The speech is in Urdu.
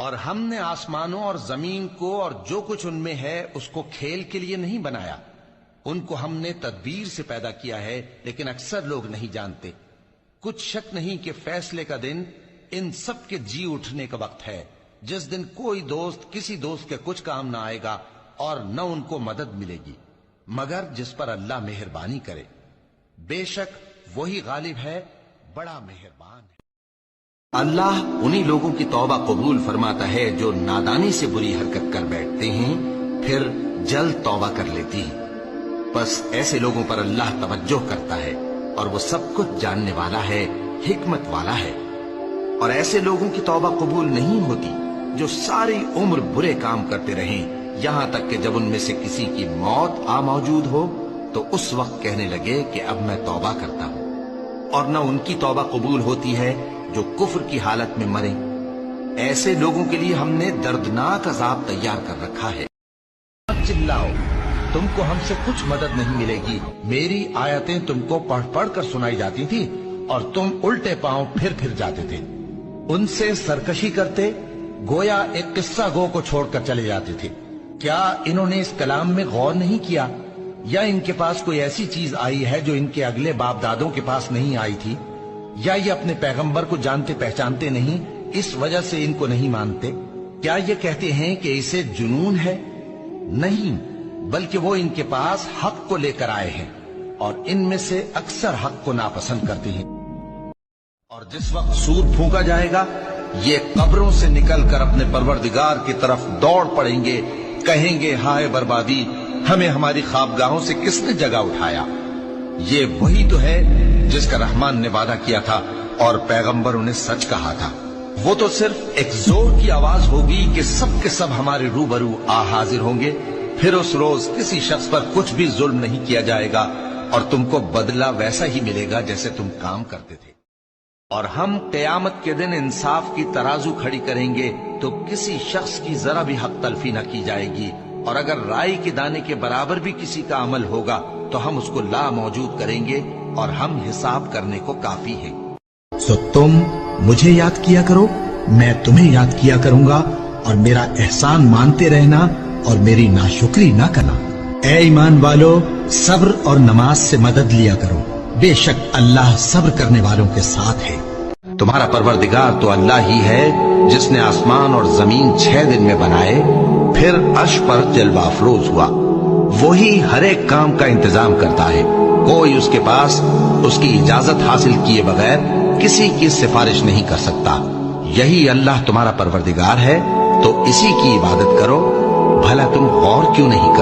اور ہم نے آسمانوں اور زمین کو اور جو کچھ ان میں ہے اس کو کھیل کے لیے نہیں بنایا، ان کو ہم نے تدبیر سے پیدا کیا ہے، لیکن اکثر لوگ نہیں جانتے۔ کچھ شک نہیں کہ فیصلے کا دن ان سب کے جی اٹھنے کا وقت ہے، جس دن کوئی دوست کسی دوست کے کچھ کام نہ آئے گا اور نہ ان کو مدد ملے گی مگر جس پر اللہ مہربانی کرے۔ بے شک وہی غالب ہے، بڑا مہربان ہے۔ اللہ انہی لوگوں کی توبہ قبول فرماتا ہے جو نادانی سے بری حرکت کر بیٹھتے ہیں پھر جلد توبہ کر لیتی ہیں، بس ایسے لوگوں پر اللہ توجہ کرتا ہے اور وہ سب کچھ جاننے والا ہے، حکمت والا ہے۔ اور ایسے لوگوں کی توبہ قبول نہیں ہوتی جو ساری عمر برے کام کرتے رہیں یہاں تک کہ جب ان میں سے کسی کی موت آ موجود ہو تو اس وقت کہنے لگے کہ اب میں توبہ کرتا ہوں، اور نہ ان کی توبہ قبول ہوتی ہے جو کفر کی حالت میں مریں۔ ایسے لوگوں کے لیے ہم نے دردناک عذاب تیار کر رکھا ہے۔ چلاؤ، تم کو ہم سے کچھ مدد نہیں ملے گی، میری آیتیں تم کو پڑھ پڑھ کر سنائی جاتی تھی اور تم الٹے پاؤں پھر جاتے تھے، ان سے سرکشی کرتے، گویا ایک قصہ گو کو چھوڑ کر چلے جاتے تھے۔ کیا انہوں نے اس کلام میں غور نہیں کیا، یا ان کے پاس کوئی ایسی چیز آئی ہے جو ان کے اگلے باپ دادوں کے پاس نہیں آئی تھی، یا یہ اپنے پیغمبر کو جانتے پہچانتے نہیں اس وجہ سے ان کو نہیں مانتے؟ کیا یہ کہتے ہیں کہ اسے جنون ہے؟ نہیں، بلکہ وہ ان کے پاس حق کو لے کر آئے ہیں اور ان میں سے اکثر حق کو ناپسند کرتے ہیں۔ اور جس وقت سود پھونکا جائے گا یہ قبروں سے نکل کر اپنے پروردگار کی طرف دوڑ پڑیں گے، کہیں گے ہائے بربادی، ہمیں ہماری خوابگاہوں سے کس نے جگہ اٹھایا۔ یہ وہی تو ہے جس کا رحمان نے وعدہ کیا تھا اور پیغمبروں نے سچ کہا تھا۔ وہ تو صرف ایک زور کی آواز ہوگی کہ سب کے سب ہمارے روبرو آ حاضر ہوں گے، پھر اس روز کسی شخص پر کچھ بھی ظلم نہیں کیا جائے گا اور تم کو بدلہ ویسا ہی ملے گا جیسے تم کام کرتے تھے۔ اور ہم قیامت کے دن انصاف کی ترازو کھڑی کریں گے تو کسی شخص کی ذرا بھی حق تلفی نہ کی جائے گی، اور اگر رائی کے دانے کے برابر بھی کسی کا عمل ہوگا تو ہم اس کو لا موجود کریں گے اور ہم حساب کرنے کو کافی ہیں۔ سو تم مجھے یاد کیا کرو، میں تمہیں یاد کیا کروں گا، اور میرا احسان مانتے رہنا اور میری ناشکری نہ کرنا۔ اے ایمان والو، صبر اور نماز سے مدد لیا کرو، بے شک اللہ صبر کرنے والوں کے ساتھ ہے۔ تمہارا پروردگار تو اللہ ہی ہے جس نے آسمان اور زمین 6 دن میں بنائے، پھر عرش پر جلوہ افروز ہوا۔ وہی ہر ایک کام کا انتظام کرتا ہے، کوئی اس کے پاس اس کی اجازت حاصل کیے بغیر کسی کی سفارش نہیں کر سکتا۔ یہی اللہ تمہارا پروردگار ہے، تو اسی کی عبادت کرو، بھلا تم غور کیوں نہیں کرو؟